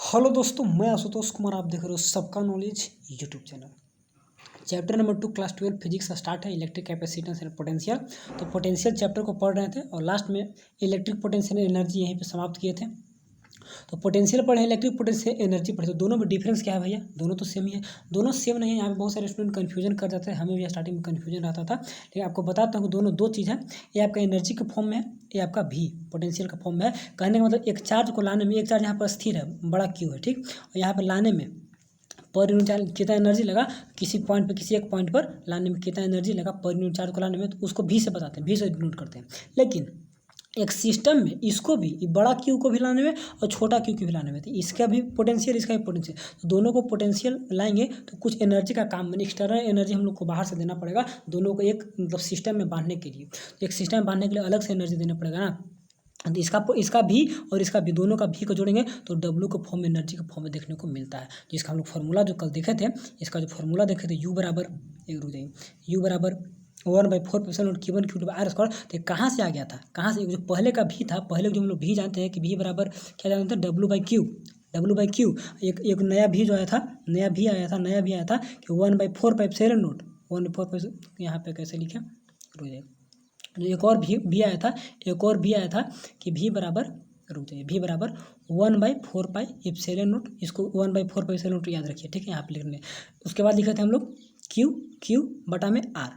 Hello दोस्तों, मैं आशुतोष कुमार। आप देख रहे हो सबका knowledge YouTube channel. Chapter number 2 class 12 physics start है, इलेक्ट्रिक कैपेसिटेंस एंड पोटेंशियल। तो पोटेंशियल चैप्टर को पढ़ रहे थे और लास्ट में इलेक्ट्रिक पोटेंशियल एनर्जी यहीं पे समाप्त किए थे। तो पोटेंशियल पढ़े, इलेक्ट्रिक पोटेंशियल एनर्जी पढ़े, तो दोनों में डिफरेंस क्या है भैया? दोनों तो सेम ही है। दोनों सेम नहीं है, यहाँ पे बहुत सारे स्टूडेंट कन्फ्यूजन कर जाते हैं, हमें भी स्टार्टिंग में कन्फ्यूजन रहता था, लेकिन आपको बताता हूँ दोनों दो चीज़ है। ये आपका एनर्जी के फॉर्म में है, ये आपका भी पोटेंशियल का फॉर्म में है। कहने का मतलब एक चार्ज को लाने में, एक चार्ज यहाँ पर स्थिर है, बड़ा क्यू है, ठीक, और यहाँ पर लाने में पर यूनिट चार्ज कितना एनर्जी लगा, किसी पॉइंट पर, किसी एक पॉइंट पर लाने में कितना एनर्जी लगा पर यूनिट चार्ज को लाने में, तो उसको भी से बताते हैं, भी से डिनोट करते हैं। लेकिन एक सिस्टम में इसको भी, बड़ा क्यू को भी लाने में और छोटा क्यू को भी लाने में, तो इसका भी पोटेंशियल, इसका भी पोटेंशियल, तो दोनों को पोटेंशियल लाएंगे तो कुछ एनर्जी का काम बने, एक्सटर्नल एनर्जी हम लोग को बाहर से देना पड़ेगा दोनों को एक मतलब सिस्टम में बांधने के लिए। तो एक सिस्टम में बांधने के लिए अलग से एनर्जी देना पड़ेगा ना। तो इसका भी और इसका भी, दोनों का भी को जोड़ेंगे तो डब्ल्यू को फॉर्म में, एनर्जी के फॉर्म में देखने को मिलता है। जिसका हम लोग फार्मूला जो कल देखे थे, इसका जो फार्मूला देखे थे, यू बराबर, एक रुक जाइए, यू बराबर 1/4 Q1 Q2 R स्क्वायर। तो कहाँ से आ गया था, कहाँ से? जो पहले का भी था, पहले जो हम लोग भी जानते हैं कि भी बराबर क्या जानते हैं, W/Q। एक नया भी जो आया था, नया भी आया था कि 1/4 1/4, यहाँ पे कैसे लिखे, रुक जाइए, एक और भी आया था कि भी बराबर, रुक जाइए, भी बराबर 1/4 इसको 1/4 याद रखिए, ठीक है, यहाँ पे लिखने। उसके बाद लिखे थे हम लोग क्यू बटा में आर,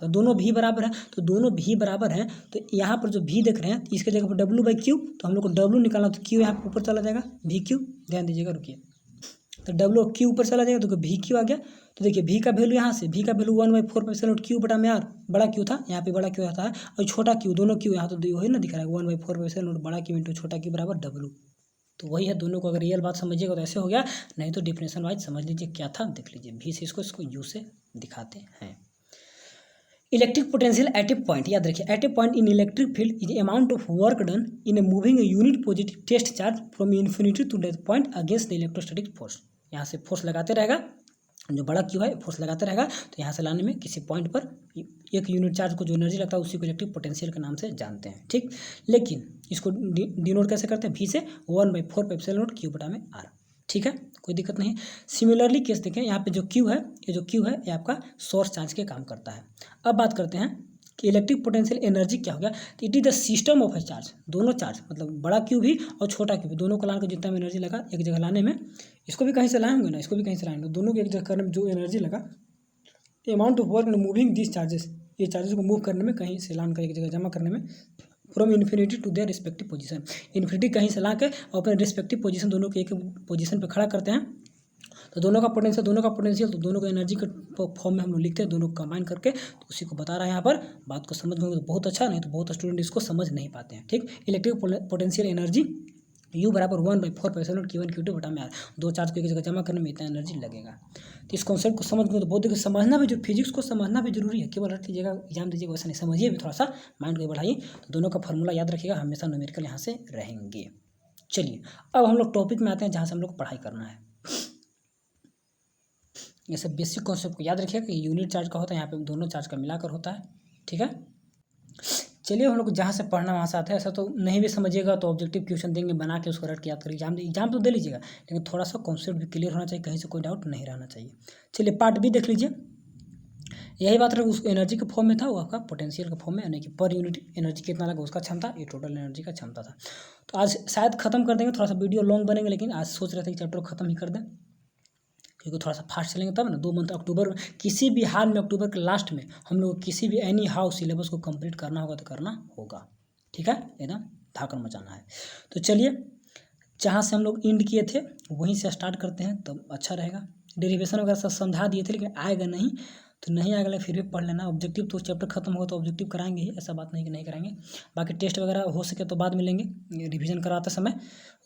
तो दोनों भी बराबर है, तो दोनों भी बराबर हैं, तो यहाँ पर जो भी देख रहे हैं इसके जगह पर W/Q, तो हम लोग को W निकालना, तो Q यहाँ पर ऊपर चला जाएगा, VQ, ध्यान दीजिएगा, रुकिए, तो W/Q ऊपर चला जाएगा तो VQ आ गया। तो देखिए भी का वैल्यू, यहाँ से भी का वैल्यू 1/4 Q बटा में आर, बड़ा क्यू था, यहाँ पे बड़ा क्यू आता है, और छोटा क्यू, दोनों क्यू यहाँ तो वही ना दिख रहा है, 1/4 बड़ा क्यू इंटू छोटा क्यू बराबर W। तो वही है दोनों को, अगर रियल बात समझिएगा तो ऐसे हो गया, नहीं तो डिफिनेशन वाइज समझ लीजिए क्या था, देख लीजिए भी से इसको यू से दिखाते हैं। Electric potential at a point, याद रखिए, at a point in electric field is amount of work done in a moving unit positive test charge from infinity to that point against the electrostatic force. यहाँ से force लगाते रहेगा, जो बड़ा Q है force लगाते रहेगा, तो यहाँ से लाने में किसी पॉइंट पर एक यूनिट चार्ज को जो एनर्जी लगता है उसी को इलेक्ट्रिक पोटेंशियल के नाम से जानते हैं, ठीक। लेकिन इसको डिनोट कैसे करते हैं, भी से 1/4 Q बटा में आर, ठीक है, कोई दिक्कत नहीं। सिमिलरली केस देखें, यहाँ पे जो क्यू है, ये आपका सोर्स चार्ज के काम करता है। अब बात करते हैं कि इलेक्ट्रिक पोटेंशियल एनर्जी क्या हो गया, तो it is the system of A charge, दोनों चार्ज मतलब बड़ा क्यू भी और छोटा क्यू भी, दोनों को लाने को जितना भी एनर्जी लगा एक जगह लाने में, इसको भी कहीं से लाएंगे ना, इसको भी कहीं से लाएंगे, दोनों को एक जगह करने में जो एनर्जी लगा, amount of work moving this charges, ये चार्जेस को मूव करने में, कहीं से लान कर एक जगह जमा करने में, from infinity to their respective position, infinity कहीं से ला के और अपने रिस्पेक्टिव पोजीशन दोनों को एक पोजीशन पे खड़ा करते हैं, तो दोनों का पोटेंशियल, तो दोनों को एनर्जी के फॉर्म में हम लोग लिखते हैं, दोनों को कंबाइन करके, तो उसी को बता रहा है यहाँ पर। बात को समझ में तो बहुत अच्छा, नहीं तो बहुत स्टूडेंट इसको समझ नहीं पाते हैं, ठीक। इलेक्ट्रिक पोटेंशियल एनर्जी U बराबर 1/4 Q1 Q2 बटा में आर, दो चार्ज को एक जगह जमा करने में इतना एनर्जी लगेगा। तो इस कॉन्सेप्ट को समझ में तो बहुत, समझना भी, जो फिजिक्स को समझना भी जरूरी है, केवल रट लीजिएगा एग्जाम दीजिएगा वैसा नहीं, समझिए भी, थोड़ा सा माइंड को बढ़ाइए। तो दोनों का फार्मूला याद रखिएगा, हमेशा न्यूमेरिकल यहाँ से रहेंगे। चलिए अब हम लोग टॉपिक में आते हैं जहाँ से हम लोग को पढ़ाई करना है। ये सब बेसिक कॉन्सेप्ट को याद रखिएगा कि यूनिट चार्ज का होता है, यहाँ पे दोनों चार्ज का मिलाकर होता है, ठीक है। चलिए हम लोग जहाँ से पढ़ना वहाँ से आते हैं, ऐसा तो नहीं भी समझिएगा तो ऑब्जेक्टिव क्वेश्चन देंगे, बना के उसको रट के याद करिए, एग्जाम तो दे लीजिएगा, लेकिन थोड़ा सा कॉन्सेप्ट भी क्लियर होना चाहिए, कहीं से कोई डाउट नहीं रहना चाहिए। चलिए पार्ट बी देख लीजिए, यही बात रहे, उस एनर्जी के फॉर्म में था, वो आपका पोटेंशियल के फॉर्म में, यानी कि पर यूनिट एनर्जी कितना लगा उसका क्षमता, ये टोटल एनर्जी का क्षमता था। तो आज शायद खत्म कर देंगे, थोड़ा सा वीडियो लॉन्ग बनेंगे, लेकिन आज सोच रहे थे कि चैप्टर खत्म ही कर दें, क्योंकि थोड़ा सा फास्ट चलेंगे तब ना। 2 मंथ अक्टूबर, किसी भी हाल में अक्टूबर के लास्ट में हम लोग किसी भी एनी हाउ सिलेबस को कंप्लीट करना होगा तो करना होगा, ठीक है, एकदम धाकड़ मचाना है। तो चलिए जहाँ से हम लोग एंड किए थे वहीं से स्टार्ट करते हैं, तब अच्छा रहेगा। डेरिवेशन वगैरह सब समझा दिए थे, लेकिन आएगा नहीं तो नहीं आएगा, फिर भी पढ़ लेना। ऑब्जेक्टिव तो चैप्टर खत्म होगा तो ऑब्जेक्टिव कराएंगे ही, ऐसा बात नहीं कि नहीं कराएंगे। बाकी टेस्ट वगैरह हो सके तो बाद में लेंगे, रिवीजन कराते समय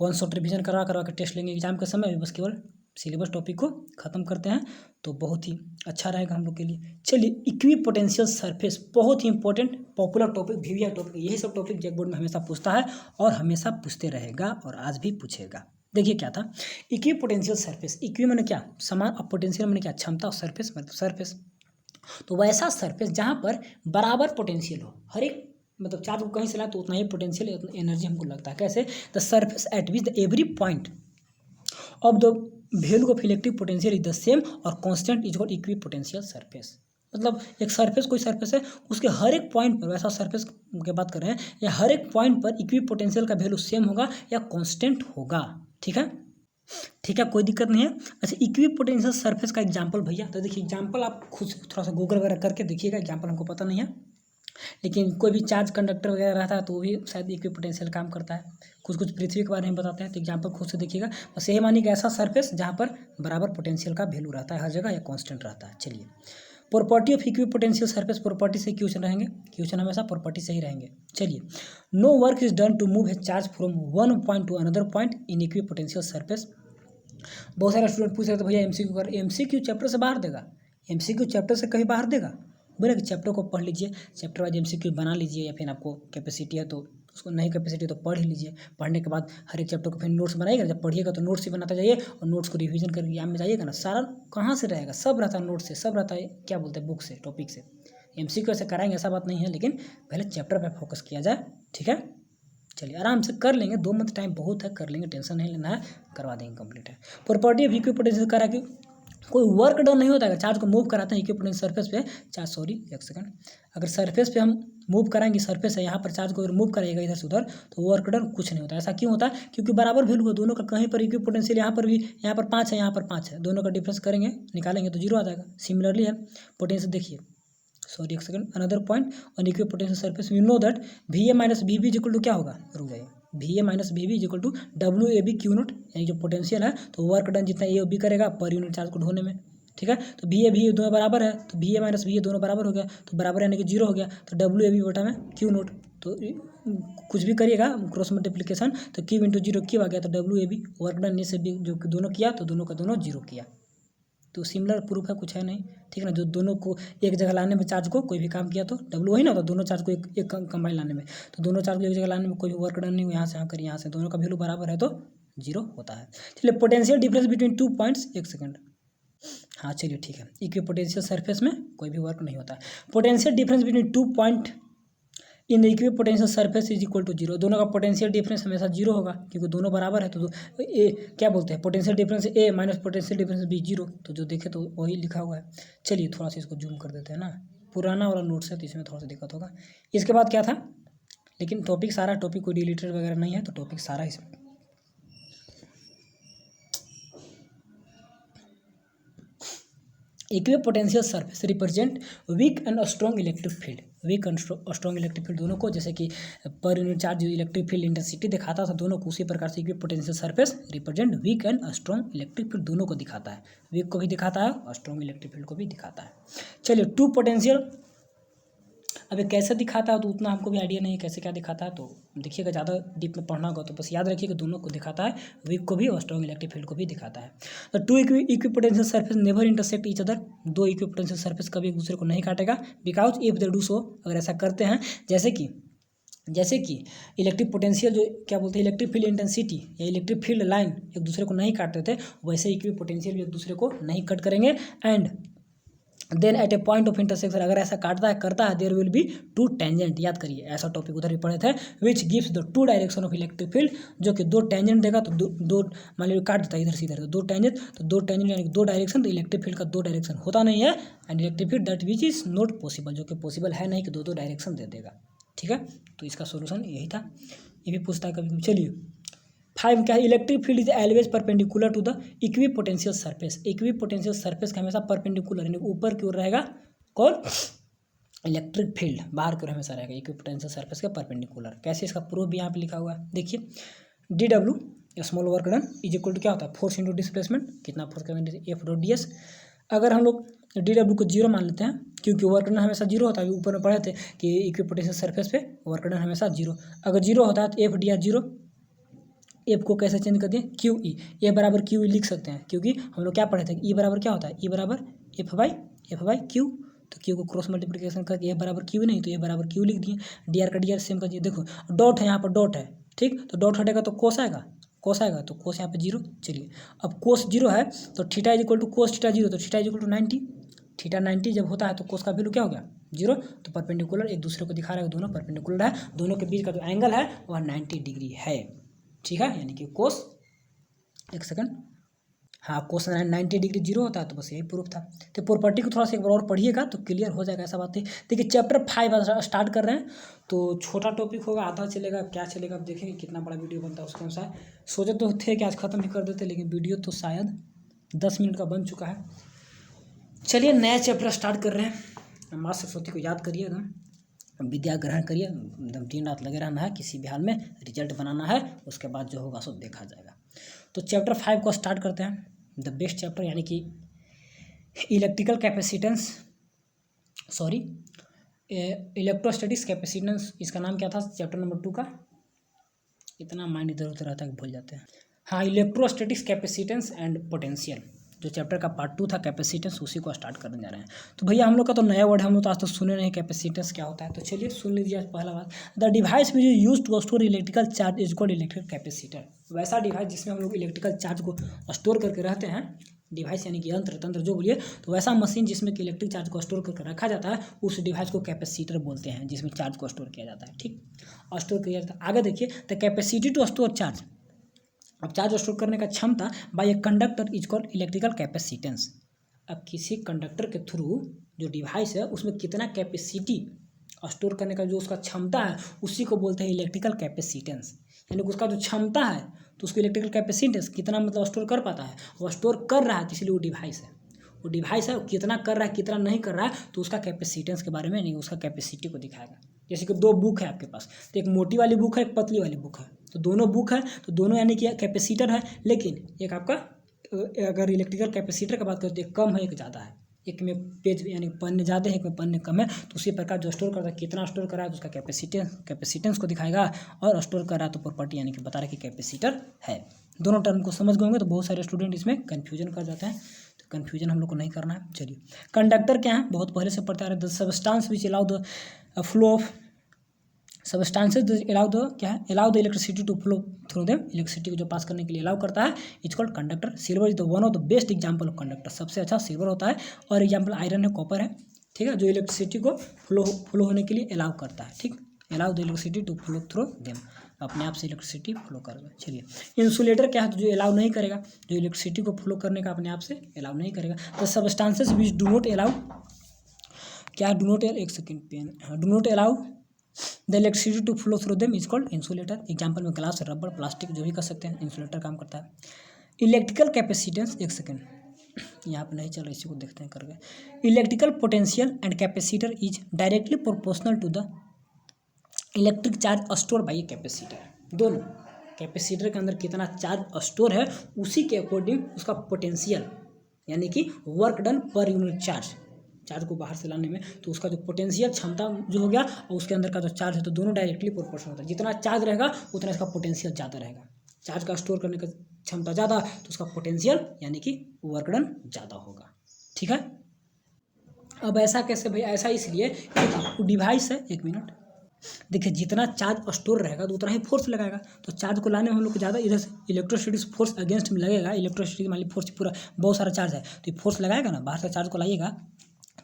1 शॉट रिवीजन करवा के टेस्ट लेंगे एग्जाम के समय, बस केवल सिलेबस टॉपिक को ख़त्म करते हैं तो बहुत ही अच्छा रहेगा हम लोग के लिए। चलिए इक्वी पोटेंशियल सरफेस, बहुत ही important popular topic, VVI topic, यही सब टॉपिक जैक बोर्ड में हमेशा पूछता है और हमेशा पूछते रहेगा और आज भी पूछेगा। देखिए क्या था इक्वी पोटेंशियल सरफेस, इक्वी मैंने क्या समान, अब पोटेंशियल मैंने क्या क्षमता, और सरफेस मतलब सरफेस, तो वैसा सरफेस जहाँ पर बराबर पोटेंशियल हो, हर एक मतलब चार्ज को कहीं से लाए तो उतना ही पोटेंशियल, उतना एनर्जी हमको लगता है। कैसे? The surface at which the every point of the value of electric potential is the same और constant is called equipotential surface. मतलब एक सरफेस कोई सरफेस है, उसके हर एक पॉइंट पर, वैसा सरफेस की बात कर रहे हैं, या हर एक पॉइंट पर इक्विपोटेंशियल का वैल्यू सेम होगा या कांस्टेंट होगा। ठीक है, ठीक है, कोई दिक्कत नहीं है। अच्छा, इक्विपोटेंशियल सरफेस का एग्जांपल भैया, तो देखिए एग्जांपल आप खुद थोड़ा सा गूगल वगैरह करके देखिएगा, एग्जांपल हमको पता नहीं है, लेकिन कोई भी चार्ज कंडक्टर वगैरह रहता है तो वो भी शायद इक्विपोटेंशियल काम करता है। कुछ कुछ पृथ्वी के बारे में बताते हैं, तो एग्जांपल खुद से देखिएगा। बस यही मानिए कि ऐसा सरफेस जहाँ पर बराबर पोटेंशियल का वैल्यू रहता है हर जगह या कांस्टेंट रहता है। चलिए, property of equipotential surface, property से क्वेश्चन रहेंगे, क्वेश्चन हमेशा प्रॉपर्टी से ही रहेंगे। चलिए, no work is done to move a charge from one point to another point in equipotential surface. बहुत सारे स्टूडेंट पूछ रहे थे भैया एमसीक्यू कर, एमसीक्यू चैप्टर से बाहर देगा, एमसीक्यू चैप्टर से कहीं बाहर देगा? बोले कि चैप्टर को पढ़ लीजिए, चैप्टर वाइज एमसीक्यू बना लीजिए, या फिर आपको कैपेसिटी है तो उसको, नहीं कैपेसिटी तो पढ़ ही लीजिए। पढ़ने के बाद हर एक चैप्टर को फिर नोट्स बनाइएगा, जब पढ़िएगा तो नोट्स ही बनाते जाइए और नोट्स को रिवीजन करके एग्जाम में जाइएगा ना, सारा कहाँ से रहेगा, सब रहता है नोट से, सब रहता है क्या बोलते हैं बुक से, टॉपिक से। एमसीक्यू से कराएंगे ऐसा बात नहीं है, लेकिन पहले चैप्टर पर फोकस किया जाए। ठीक है, चलिए आराम से कर लेंगे, 2 मंथ टाइम बहुत है, कर लेंगे, टेंशन नहीं लेना है, करवा देंगे, कंप्लीट है। प्रॉपर्टी ऑफ इक्विपोटेंशियल करा कि कोई वर्क डन नहीं होता है, चार्ज को मूव कराते हैं इक्विपोटेंशियल सरफेस पे, चार्ज, सॉरी एक सेकंड, अगर सरफेस पे हम मूव कराएंगे, सरफेस है यहाँ पर, चार्ज को अगर मूव कराइएगा इधर से उधर, तो वर्क डन कुछ नहीं होता। ऐसा क्यों होता है? क्योंकि बराबर वैल्यू है दोनों का, कहीं पर इक्विपोटेंशियल यहाँ पर भी, यहाँ पर 5 है, यहाँ पर 5 है, दोनों का डिफरेंस करेंगे, निकालेंगे तो 0 आ जाएगा। सिमिलरली है पोटेंशियल, देखिए सॉरी एक second, another point on equipotential surface we know that V A minus V B is equal to क्या होगा, रुक जाइए, V A minus V B is equal to W A B Q naught, यानी जो potential है तो work done जितना A B करेगा पर यूनिट चार्ज को ढोने में। ठीक है, तो वी ए दोनों बराबर है, तो we A minus V A दोनों बराबर हो गया, तो बराबर यानी कि 0 हो गया, तो डब्ल्यू ए बी बटा में क्यू नोट, तो कुछ भी करिएगा क्रॉस मल्टीप्लिकेशन, तो क्यू इंटू 0 क्यू आ गया, तो W A B work done ने से भी जो दोनों किया तो दोनों का दोनों 0 किया। तो सिमिलर प्रूफ है, कुछ है नहीं। ठीक है ना, जो दोनों को एक जगह लाने में चार्ज को कोई भी काम किया तो डब्ल्यू वही ना, तो दोनों चार्ज को एक कंबाइन लाने में, तो दोनों चार्ज को एक जगह लाने में कोई भी वर्क डन नहीं हुआ, यहाँ से यहाँ करिए, यहाँ से, दोनों का वैल्यू बराबर है तो 0 होता है। चलिए, पोटेंशियल डिफरेंस बिटवीन 2 पॉइंट्स, एक सेकंड, हाँ चलिए ठीक है, इक्विपोटेंशियल सरफेस में कोई भी वर्क नहीं होता है। Potential difference between 2 point in the equipotential surface is equal to 0, दोनों का पोटेंशियल डिफरेंस हमेशा 0 होगा, क्योंकि दोनों बराबर है, तो ए क्या बोलते हैं, पोटेंशियल डिफरेंस ए माइनस पोटेंशियल डिफरेंस बी 0, तो जो देखे तो वही लिखा हुआ है। चलिए थोड़ा सा इसको जूम कर देते हैं ना, पुराना वाला नोट्स है तो इसमें थोड़ा सा दिक्कत होगा। इसके बाद क्या था, लेकिन टॉपिक सारा, टॉपिक कोई डिलीटेड वगैरह नहीं है, तो टॉपिक सारा इसमें। Equipotential surface represent weak and strong electric field, weak and strong electric field दोनों को, जैसे कि पर यूनिट चार्ज जो इलेक्ट्रिक फील्ड इंटेंसिटी दिखाता था दोनों को, उसी प्रकार से equipotential surface represent weak and strong electric field दोनों को दिखाता है, वीक को भी दिखाता है और स्ट्रॉन्ग इलेक्ट्रिक फील्ड को भी दिखाता है। चलिए, टू पोटेंशियल, अब ये कैसे दिखाता है तो उतना हमको भी आइडिया नहीं है कैसे क्या दिखाता है, तो देखिएगा, ज़्यादा डीप में पढ़ना होगा तो बस याद रखिएगा दोनों को दिखाता है, वीक को भी और स्ट्रॉन्ग इलेक्ट्रिक फील्ड को भी दिखाता है। तो two equipotential surface never intersect each other, दो इक्विपोटेंशियल सरफेस कभी एक दूसरे को नहीं काटेगा, because if they do so, अगर ऐसा करते हैं, जैसे कि इलेक्ट्रिक पोटेंशियल जो क्या बोलते हैं, इलेक्ट्रिक फील्ड इंटेंसिटी या इलेक्ट्रिक फील्ड लाइन एक दूसरे को नहीं काटते थे, वैसे इक्विपोटेंशियल भी एक दूसरे को नहीं कट करेंगे। And then at a point of intersection, अगर ऐसा करता है there will be two tangent, याद करिए ऐसा टॉपिक उधर भी पढ़े थे, which gives the two direction of electric field, जो कि 2 टेंजेंट देगा, तो दो मान लीजिए काट देता है इधर से इधर, तो 2 टेंजेंट, तो 2 टेंजेंट यानी 2 डायरेक्शन, तो इलेक्ट्रिक फील्ड का 2 डायरेक्शन होता नहीं है, and electric field that which is not possible, जो कि पॉसिबल है नहीं कि 2 डायरेक्शन दे देगा। ठीक है, तो इसका सोल्यूशन यही था, ये भी पूछता है कभी। चलिए 5 क्या है, electric field is always perpendicular to the equipotential surface, equipotential surface का हमेशा परपेंडिकुलर यानी ऊपर की ओर रहेगा, कौन, इलेक्ट्रिक फील्ड बाहर की ओर हमेशा रहेगा इक्विपोटेंशियल सरफेस के परपेंडिकुलर। कैसे, इसका प्रूफ भी यहाँ पे लिखा हुआ है, देखिए, d W small work done is equal to क्या होता है, फोर्स इंटू डिस्प्लेसमेंट, कितना फोर्स करेंगे, एफ डॉट डी एस। अगर हम लोग डी डब्ल्यू को 0 मान लेते हैं, क्योंकि वर्क डन हमेशा 0 होता है, ऊपर में पढ़े थे कि इक्विपोटेंशियल सरफेस पे वर्क डन हमेशा 0, अगर 0 होता है तो एफ डी आर 0, एफ को कैसे चेंज कर दिए, क्यू ई, ए बराबर क्यू ई लिख सकते हैं, क्योंकि हम लोग क्या पढ़े थे, ई बराबर क्या होता है, ई बराबर एफ बाई क्यू, तो क्यू को क्रॉस मल्टीप्लिकेशन करके ए बराबर क्यू नहीं तो ए बराबर क्यू लिख दिए, डी आर का डी आर सेम कर दिए। देखो डॉट है यहाँ पर, डॉट है, ठीक, तो डॉट हटेगा तो कोस आएगा, तो कोस यहाँ पे 0। चलिए, अब कोस 0 है तो theta is equal to cos theta 0, तो theta is equal to 90, theta 90 जब होता है तो कोस का वैल्यू क्या हो गया, 0, तो परपेंडिकुलर एक दूसरे को दिखा रहा है, दोनों परपेंडिकुलर है, दोनों के बीच का जो एंगल है वह 90 डिग्री है। ठीक है, यानी कि कोस, एक सेकंड, हाँ कोसाइन 90 डिग्री जीरो होता है, तो बस यही प्रूफ था। तो प्रॉपर्टी को थोड़ा सा एक बार और पढ़िएगा तो क्लियर हो जाएगा, ऐसा बात है। देखिए चैप्टर 5 स्टार्ट कर रहे हैं, तो छोटा टॉपिक होगा, आधा चलेगा क्या चलेगा, अब देखेंगे कितना बड़ा वीडियो बनता है उसके अनुसार। सोचे तो थे कि आज ख़त्म ही कर देते, लेकिन वीडियो तो शायद 10 मिनट का बन चुका है। चलिए नया चैप्टर स्टार्ट कर रहे हैं। माँ सरस्वती को याद करिए, एकदम विद्या ग्रहण करिए, एकदम दिन रात लगे रहना है, किसी भी हाल में रिजल्ट बनाना है, उसके बाद जो होगा सो देखा जाएगा। तो चैप्टर 5 को स्टार्ट करते हैं, द बेस्ट चैप्टर, यानी कि electrical capacitance, sorry electrostatics capacitance, इसका नाम क्या था चैप्टर नंबर 2 का, इतना माइंड इधर उधर रहता है कि भूल जाते हैं। हाँ, इलेक्ट्रोस्टैटिक्स कैपेसिटेंस एंड पोटेंशियल, जो चैप्टर का पार्ट 2 था कैपेसिटेंस, उसी को स्टार्ट करने जा रहे हैं। तो भैया हम लोग का तो नया वर्ड है, हम लोग तो आज तक सुने नहीं कैपेसिटेंस क्या होता है, तो चलिए सुन लीजिए पहला बात। The device which is used to store electrical charge is called electric capacitor. वैसा डिवाइस जिसमें हम लोग इलेक्ट्रिकल चार्ज को स्टोर करके रहते हैं, डिवाइस यानी कि यंत्र तंत्र जो बोलिए, तो वैसा मशीन जिसमें कि इलेक्ट्रिक चार्ज को स्टोर करके रखा जाता है, उस डिवाइस को कैपेसिटर बोलते हैं, जिसमें चार्ज को स्टोर किया जाता है। ठीक, स्टोर किया जाता है। आगे देखिए, the capacity to store charge, अब चार्ज स्टोर करने का क्षमता by a conductor is called electrical capacitance. अब किसी कंडक्टर के थ्रू जो डिवाइस है उसमें कितना कैपेसिटी स्टोर करने का जो उसका क्षमता है, उसी को बोलते हैं इलेक्ट्रिकल कैपेसिटेंस। यानी कि उसका जो क्षमता है तो उसको इलेक्ट्रिकल कैपेसिटेंस कितना मतलब स्टोर कर पाता है, वो स्टोर कर रहा है, इसलिए वो डिवाइस है। वो डिवाइस है, वो कितना कर रहा है कितना नहीं कर रहा है, तो उसका कैपेसिटेंस के बारे में नहीं, उसका कैपेसिटी को दिखाएगा। जैसे कि 2 बुक है आपके पास, तो एक मोटी वाली बुक है, एक पतली वाली बुक है, तो दोनों बुक है, तो दोनों यानी कि कैपेसिटर है, लेकिन एक आपका अगर इलेक्ट्रिकल कैपेसिटर की बात करें तो एक कम है एक ज़्यादा है, एक में पेज यानी पन्ने ज़्यादा है, एक में पन्ने कम है, तो उसी प्रकार जो स्टोर करता है कितना स्टोर कर रहा है तो उसका कैपेसिटेंस को दिखाएगा, और स्टोर कर रहा है तो प्रॉपर्टी यानी कि बता रहा है कि कैपेसिटर है। दोनों टर्म को समझ गए होंगे, तो बहुत सारे स्टूडेंट इसमें कन्फ्यूजन कर जाते हैं, तो कन्फ्यूजन हम लोग को नहीं करना है। चलिए, कंडक्टर क्या है, बहुत पहले से पढ़ते आ रहे हैं, the substance which allow the flow of substances allow the क्या है, allow the electricity to flow through them, electricity को जो पास करने के लिए अलाउ करता है, is called conductor. Silver is the one of the best example of conductor, सबसे अच्छा सिल्वर होता है, और एग्जाम्पल आयरन है, कॉपर है, ठीक है, जो इलेक्ट्रिसिटी को फ्लो होने के लिए अलाउ करता है। ठीक, allow the electricity to flow through them, अपने आप से इलेक्ट्रिसिटी फ्लो करेगा। चलिए, इंसुलेटर क्या है, तो जो अलाउ नहीं करेगा, जो इलेक्ट्रिसिटी को फ्लो करने का अपने आप से अलाउ नहीं करेगा। The substances which do not allow, क्या डू नॉट, एक second pen, do not allow the electricity to flow through them is called insulator. Example में ग्लास, रबर, प्लास्टिक जो भी कर सकते हैं, इंसुलेटर काम करता है। इलेक्ट्रिकल कैपेसिटेंस, एक सेकेंड यहाँ पर नहीं चल रहा, इसी को देखते हैं करके। Electrical potential and capacitor is directly proportional to the electric charge store by a capacitor. दोनों कैपेसिटर के अंदर कितना चार्ज स्टोर है, उसी के अकॉर्डिंग उसका पोटेंशियल यानी कि वर्क डन पर यूनिट चार्ज को बाहर से लाने में, तो उसका जो पोटेंशियल क्षमता जो हो गया, और उसके अंदर का जो चार्ज है, तो दोनों डायरेक्टली प्रोपोर्शनल होता है। जितना चार्ज रहेगा उतना इसका पोटेंशियल ज़्यादा रहेगा। चार्ज का स्टोर करने का क्षमता ज़्यादा, तो उसका पोटेंशियल यानी कि वर्क डन ज़्यादा होगा। ठीक है, अब ऐसा कैसे भाई, ऐसा इसलिए कि डिवाइस है, एक मिनट, देखिए जितना चार्ज स्टोर रहेगा तो उतना ही फोर्स लगाएगा, तो चार्ज को लाने में हम लोग को ज़्यादा इधर से इलेक्ट्रोस्टैटिक फोर्स अगेंस्ट में लगेगा। इलेक्ट्रोस्टैटिक मान ली फोर्स पूरा बहुत सारा चार्ज है, तो ये फोर्स लगाएगा ना, बाहर से चार्ज को लाइएगा,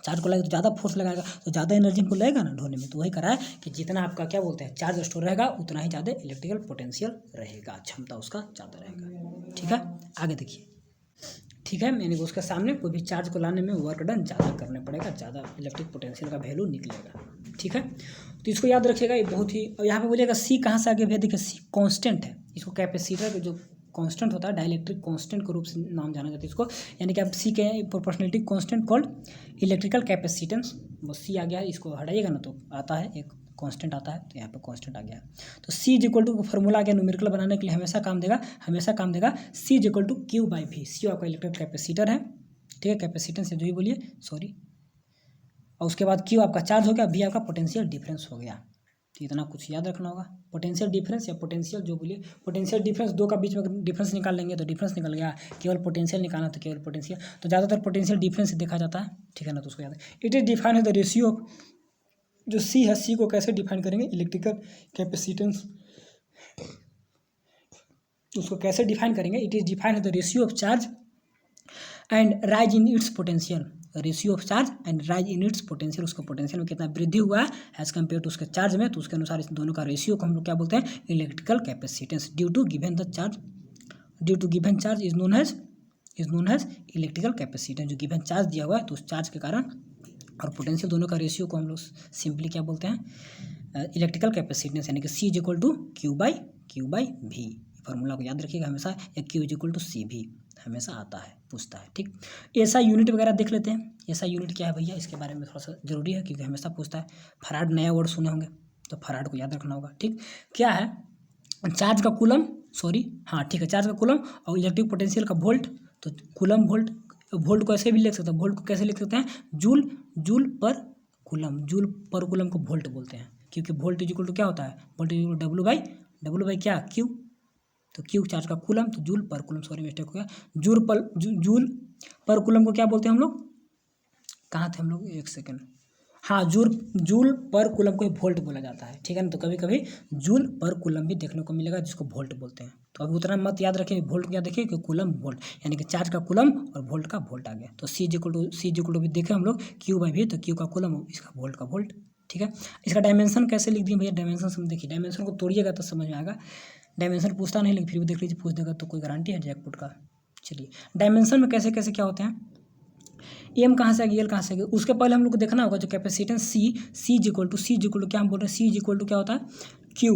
चार्ज को लगेगा तो ज़्यादा फोर्स लगाएगा, तो ज़्यादा एनर्जी हमको लगेगा ना ढोने में। तो वही करा है कि जितना आपका क्या बोलते हैं चार्ज स्टोर रहेगा, उतना ही ज़्यादा इलेक्ट्रिकल पोटेंशियल रहेगा, क्षमता उसका ज़्यादा रहेगा। ठीक है, आगे देखिए, ठीक है, यानी उसके सामने कोई भी चार्ज को लाने में वर्क डन ज़्यादा करने पड़ेगा, ज़्यादा इलेक्ट्रिक पोटेंशियल का वैल्यू निकलेगा। ठीक है, तो इसको याद रखिएगा, ये बहुत ही। यहाँ पे बोलिएगा सी कहाँ से आगे भैया, देखिए सी कांस्टेंट है, इसको कैपेसिटर का जो कांस्टेंट होता है, डाइलेक्ट्रिक कांस्टेंट के रूप से नाम जाना जाता है इसको, यानी कि आप सी के proportionality constant called electrical capacitance, बस सी आ गया, इसको हटाइएगा ना तो आता है एक कांस्टेंट आता है, तो यहाँ पे कांस्टेंट आ गया। तो C is equal to formula आ गया, न्यूमेरिकल बनाने के लिए हमेशा काम देगा, C is equal to Q by V. C आपका इलेक्ट्रिकल कैपेसिटर है, ठीक है, कैपेसिटेंस से जो ही बोलिए, सॉरी, और उसके बाद क्यू आपका चार्ज हो गया, वी आपका पोटेंशियल डिफरेंस हो गया। तो इतना कुछ याद रखना होगा, पोटेंशियल डिफरेंस या पोटेंशियल जो बोलिए, पोटेंशियल डिफरेंस दो का बीच में डिफरेंस निकाल लेंगे तो डिफरेंस निकल गया, केवल पोटेंशियल निकालना तो केवल पोटेंशियल, तो ज़्यादातर पोटेंशियल डिफरेंस देखा जाता है। ठीक है ना, तो उसको याद है। इट इज डिफाइन है द रेशियो ऑफ, जो सी है, सी को कैसे डिफाइन करेंगे, इलेक्ट्रिकल कैपेसिटेंस, उसको कैसे डिफाइन करेंगे, इट इज डिफाइन है the ratio of charge and rise in its potential, ratio of charge and rise in its potential, उसका पोटेंशियल में कितना वृद्धि हुआ है एज कम्पेयर टू उसके चार्ज में, तो उसके अनुसार इस दोनों का रेशियो को हम लोग क्या बोलते हैं, electrical capacitance. Due to given the charge, due to given charge is known as is known as electrical capacitance. जो गिवन चार्ज दिया हुआ है तो उस चार्ज के कारण और पोटेंशियल दोनों का रेशियो को हम लोग सिंपली क्या बोलते हैं, इलेक्ट्रिकल कैपेसिटेंस, यानी कि C is equal to Q by V. Formula को याद रखिएगा हमेशा, या Q is equal to C भी हमेशा आता है, पूछता है। ठीक, ऐसा यूनिट वगैरह देख लेते हैं। ऐसा यूनिट क्या है भैया, इसके बारे में थोड़ा सा जरूरी है क्योंकि हमेशा पूछता है। फराड नया वर्ड सुने होंगे तो फराड को याद रखना होगा। ठीक, क्या है, चार्ज का कूलम, ठीक है, चार्ज का कूलम और इलेक्ट्रिक पोटेंशियल का वोल्ट। तो कूलम वोल्ट, वोल्ट को ऐसे भी लिख सकते हैं, वोल्ट को कैसे लिख सकते हैं, जूल पर कूलम को वोल्ट बोलते हैं, क्योंकि वोल्ट इज इक्वल टू क्या होता है, volt is equal to W by क्या, क्यू। तो क्यू चार्ज का कूलम, तो joule per coulomb, sorry mistake हो गया, जूल पर कूलम को क्या बोलते हैं हम लोग, कहाँ थे हम लोग, एक सेकेंड, हाँ, जूल पर कूलम को वोल्ट बोला जाता है। ठीक है ना, तो कभी कभी जूल पर कूलम भी देखने को मिलेगा जिसको वोल्ट बोलते हैं। तो अभी उतना मत याद रखिए, वोल्ट को याद रखिए कि कूलम वोल्ट, यानी कि चार्ज का कूलम और वोल्ट का वोल्ट आ गया। तो सी इक्वल टू भी देखे हम लोग क्यू बाई भी, तो क्यू का कूलम, इसका वोल्ट का वोल्ट। ठीक है, इसका डायमेंशन कैसे लिख दिए भैया, डायमेंशन से देखिए, डायमेंशन को तोड़िएगा तो समझ में आएगा। डायमेंशन पूछता नहीं, लेकिन फिर भी देख लीजिए, पूछ देगा तो कोई गारंटी है जैकपॉट का। चलिए, डायमेंशन में कैसे कैसे क्या होते हैं, एम कहाँ से आ गया, एल कहाँ से आ गया, उसके पहले हम लोग को देखना होगा जो capacitance C is equal to क्या हम बोल रहे हैं, सी इज इक्वल टू क्या होता है, क्यू,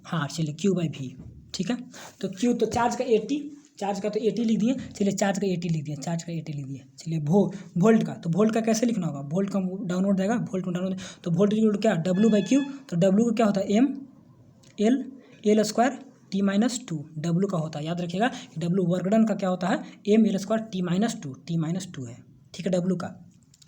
हाँ चलिए, क्यू बाई वी। ठीक है, तो क्यू, तो चार्ज का 80, चार्ज का तो 80 लिख दिए, चलिए चार्ज का 80 लिख दिए। चलिए वोल्ट का, तो वोल्ट का कैसे लिखना होगा, वोल्ट का डाउनवर्ड जाएगा, वोल्ट में डाउनवर्ड, तो वोल्ट इक्वल टू क्या, डब्ल्यू बाई क्यू। तो डब्ल्यू का क्या होता है, M L square T minus two, W का होता है, याद रखिएगा कि डब्ल्यू वर्क डन का क्या होता है, M L square T minus two है। ठीक है, डब्ल्यू का,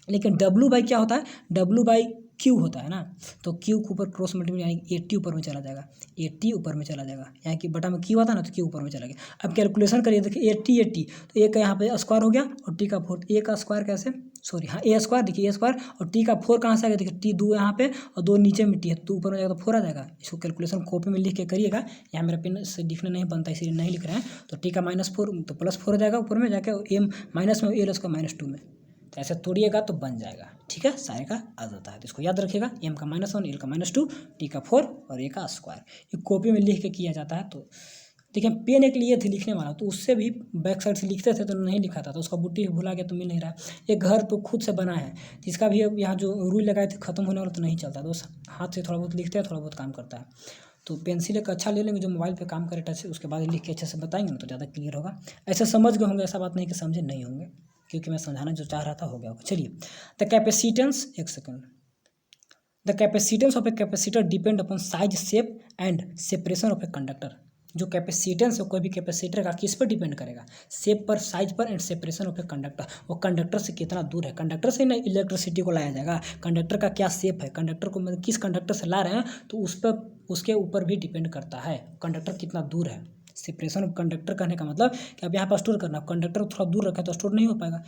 लेकिन डब्ल्यू बाई क्या होता है, डब्ल्यू बाई क्यू होता है ना, तो क्यू के ऊपर क्रॉस मल्टीप्लाई, यानी 80 ऊपर में चला जाएगा, 80 ऊपर में चला जाएगा, यहाँ की बटा में क्यू आता है ना, तो क्यू ऊपर में चला गया। अब कैलकुलेशन करिए, देखिए 80 तो एक का यहाँ पे स्क्वायर हो गया और टी का 4, ए का स्क्वायर कैसे, सॉरी हाँ, ए स्क्वायर, देखिए ए स्क्वायर और टी का 4 कहाँ से आ गया, देखिए टी 2 यहाँ पे और 2 नीचे में टी है, तो ऊपर में जाएगा तो 4 आ जाएगा। इसको कैलकुलेशन कॉपी में लिख के करिएगा, यहाँ मेरा पेन से लिखना नहीं बनता इसलिए नहीं लिख रहे हैं। तो टी का -4 तो +4 हो जाएगा ऊपर में जाके, एम माइनस में एल उसका -2 में, तो ऐसे तोड़िएगा तो बन जाएगा। ठीक है, सारे का आ जाता है, तो इसको याद रखिएगा, एम का -1, एल का -2, टी का 4 और ए का स्क्वायर। ये कॉपी में लिख के किया जाता है। तो देखिए, पेन एक लिए थे लिखने वाला, तो उससे भी बैक साइड से लिखते थे तो नहीं लिखा था, तो उसका बुट्टी भुला गया तो मिल नहीं रहा। एक घर तो खुद से बना है, जिसका भी अब यहाँ जो रूल लगाए थे खत्म होने वाला तो नहीं चलता, तो हाथ से थोड़ा बहुत लिखते हैं, थोड़ा बहुत काम करता है। तो पेंसिल एक अच्छा ले लेंगे जो मोबाइल पे काम करे टच से, उसके बाद लिख के अच्छे से बताएंगे ना तो ज़्यादा क्लियर होगा। ऐसे समझ गए होंगे, ऐसा बात नहीं कि समझे नहीं होंगे, क्योंकि मैं समझाना जो चाह रहा था हो गया होगा। चलिए, द कैपेसिटेंस, एक second, the capacitance of a capacitor depend upon size, shape and separation of a conductor. जो कैपेसिटेंस है कोई भी कैपेसिटर का किस पर डिपेंड करेगा, शेप पर, साइज पर and separation of a conductor, वो कंडक्टर से कितना दूर है। कंडक्टर से ना इलेक्ट्रिसिटी को लाया जाएगा, कंडक्टर का क्या शेप है, कंडक्टर को मतलब किस कंडक्टर से ला रहे हैं, तो उस पर, उसके ऊपर भी डिपेंड करता है कंडक्टर कितना दूर है। सेपरेशन ऑफ कंडक्टर कहने का मतलब कि अब यहाँ पर स्टोर करना, कंडक्टर को थोड़ा दूर रखा तो स्टोर नहीं हो पाएगा।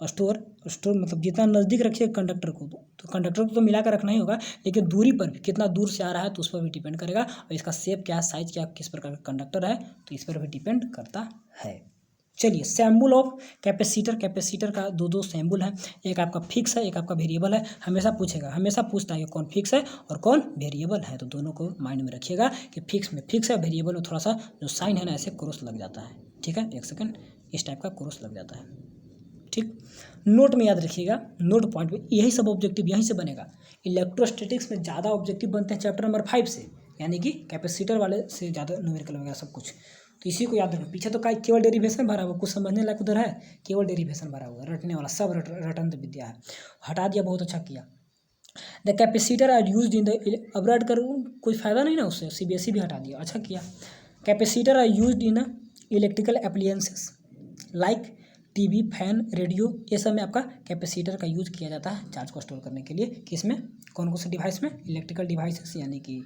स्टोर मतलब जितना नज़दीक रखिए कंडक्टर को, तो कंडक्टर को तो मिला कर रखना ही होगा, लेकिन दूरी पर भी कितना दूर से आ रहा है तो उस पर भी डिपेंड करेगा। और इसका शेप क्या है, साइज क्या, किस प्रकार का कंडक्टर है, तो इस पर भी डिपेंड करता है। चलिए, सैम्बल ऑफ कैपेसिटर, कैपेसिटर का दो सैम्बल है, एक आपका फिक्स है, एक आपका वेरिएबल है। हमेशा पूछेगा, हमेशा पूछता है कि कौन फिक्स है और कौन वेरिएबल है, तो दोनों को माइंड में रखिएगा कि फिक्स में फिक्स है, वेरिएबल में थोड़ा सा जो साइन है ना ऐसे क्रॉस लग जाता है। ठीक है, एक सेकेंड, इस टाइप का क्रॉस लग जाता है। ठीक, नोट में याद रखिएगा, नोट पॉइंट में यही सब ऑब्जेक्टिव यहीं से बनेगा। इलेक्ट्रोस्टैटिक्स में ज़्यादा ऑब्जेक्टिव बनते हैं चैप्टर नंबर 5 से, यानी कि कैपेसिटर वाले से ज़्यादा न्यूमेरिकल वगैरह सब कुछ, तो इसी को याद रखना। पीछे तो केवल डेरिवेशन भरा हुआ, कुछ समझने लायक उधर है, केवल डेरिवेशन भरा हुआ, रटने वाला सब रटन विद्या है, हटा दिया, बहुत अच्छा किया। The capacitor are use in the, अब रट कर कोई फायदा नहीं ना उससे, CBSE भी हटा दिया, अच्छा किया। Capacitor are use in electrical appliances like TV, fan, radio, ये सब में आपका कैपेसिटर का यूज किया जाता है चार्ज को स्टोर करने के लिए। किसमें, कौन कौन से डिवाइस में, इलेक्ट्रिकल डिवाइसेस यानी कि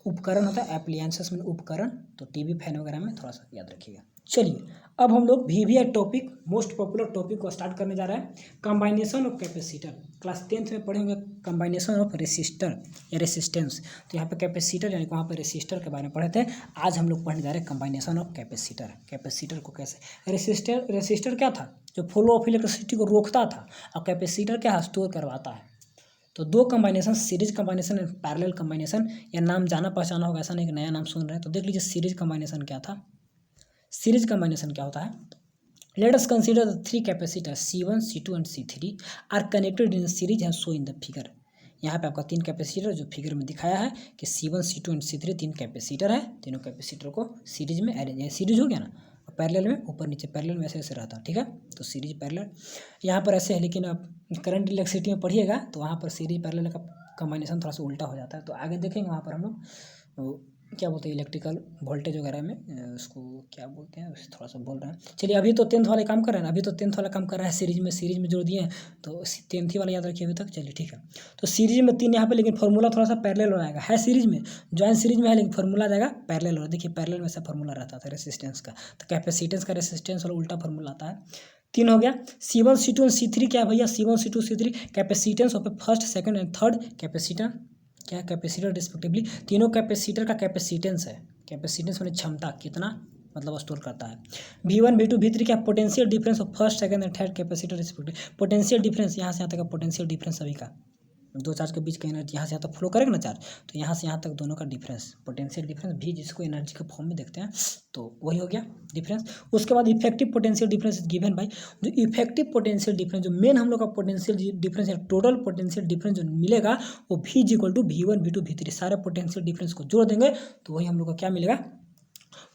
उपकरण होता है, एप्लियंसेस में उपकरण, तो टीवी, फैन वगैरह में थोड़ा सा याद रखिएगा। चलिए, अब हम लोग VVI topic, most popular topic को स्टार्ट करने जा रहे हैं, कंबाइनेशन ऑफ कैपेसिटर। क्लास 10th में पढ़े होंगे कंबाइनेशन ऑफ रेसिस्टर या रेसिस्टेंस, तो यहाँ पे कैपेसिटर यानी वहाँ पे रेसिस्टर के बारे में पढ़े थे। आज हम लोग पढ़ने जा रहे हैं कंबाइनेशन ऑफ कैपेसिटर, कैपेसिटर को कैसे, रेसिस्टर क्या था, जो फ्लो ऑफ इलेक्ट्रिसिटी को रोकता था, और कैपेसिटर क्या स्टोर करवाता है। तो दो कंबाइनेशन, सीरीज कंबाइनेशन एंड पैरेलल कंबाइनेशन, या नाम जाना पहचाना होगा, ऐसा नहीं कि नया नाम सुन रहे हैं। तो देख लीजिए सीरीज कंबाइनेशन क्या था, सीरीज कम्बाइनेशन क्या होता है? Let us consider the three capacitor C1, C2 and C3 are connected in series and show in the figure. यहाँ पे आपका 3 कैपेसिटर जो फिगर में दिखाया है कि C1, C2 and C3 3 capacitor है। तीनों कैपेसिटर को सीरीज में अरेंज, सीरीज हो गया ना, पैरेलल में ऊपर नीचे पैरेलल में ऐसे ऐसे रहता है, ठीक है। तो सीरीज पैरेलल यहाँ पर ऐसे है, लेकिन आप करंट इलेक्ट्रिसिटी में पढ़िएगा तो वहाँ पर सीरीज पैरेलल का कम्बाइनेशन थोड़ा सा उल्टा हो जाता है। तो आगे देखेंगे वहाँ पर हम लोग क्या बोलते हैं इलेक्ट्रिकल वोल्टेज वगैरह में उसको क्या बोलते हैं, थोड़ा सा बोल रहे हैं। चलिए अभी तो 10th वाले काम कर रहे हैं, अभी तो 10th वाला काम कर रहा है सीरीज में जोड़ दिए हैं, तो 10th ही वाला याद रखिए अभी तक। चलिए ठीक है, तो सीरीज में 3 यहाँ पे, लेकिन फार्मूला थोड़ा सा पैरेलल हो जाएगा, है सीरीज में, जॉइंट सीरीज में है, लेकिन फार्मूला जाएगा पैरेलल हो। देखिए पैरेलल में से फार्मूला रहता था रेसिस्टेंस का, तो कैपेसिटेंस का रेसिस्टेंस वाला उल्टा फार्मूला आता है। 3 हो गया। C1, C2 और C3 क्या है भैया? C1, C2, C3 capacitance of first, second and third capacitor, क्या कैपेसिटर रिस्पेक्टिवली। तीनों कैपेसिटर का कैपेसिटेंस है, कैपेसिटेंस माने क्षमता, कितना मतलब स्टोर करता है। V1, V2, V3 क्या potential difference of first, second and third capacitor respectively. Potential difference यहाँ से यहाँ तक का पोटेंशियल डिफरेंस सभी का, दो चार्ज के बीच का एनर्जी यहाँ से यहाँ तक फ्लो करेगा ना चार्ज, तो यहाँ से यहाँ तक दोनों का डिफरेंस, पोटेंशियल डिफरेंस भी, जिसको एनर्जी के फॉर्म में देखते हैं, तो वही हो गया डिफरेंस। उसके बाद effective potential difference is given by, जो इफेक्टिव पोटेंशियल डिफरेंस, जो मेन हम लोग का पोटेंशियल डिफरेंस है, टोटल पोटेंशियल डिफरेंस जो मिलेगा वो V equal to V1, V2, V3 सारे पोटेंशियल डिफरेंस को जोड़ देंगे तो वही हम लोग का क्या मिलेगा?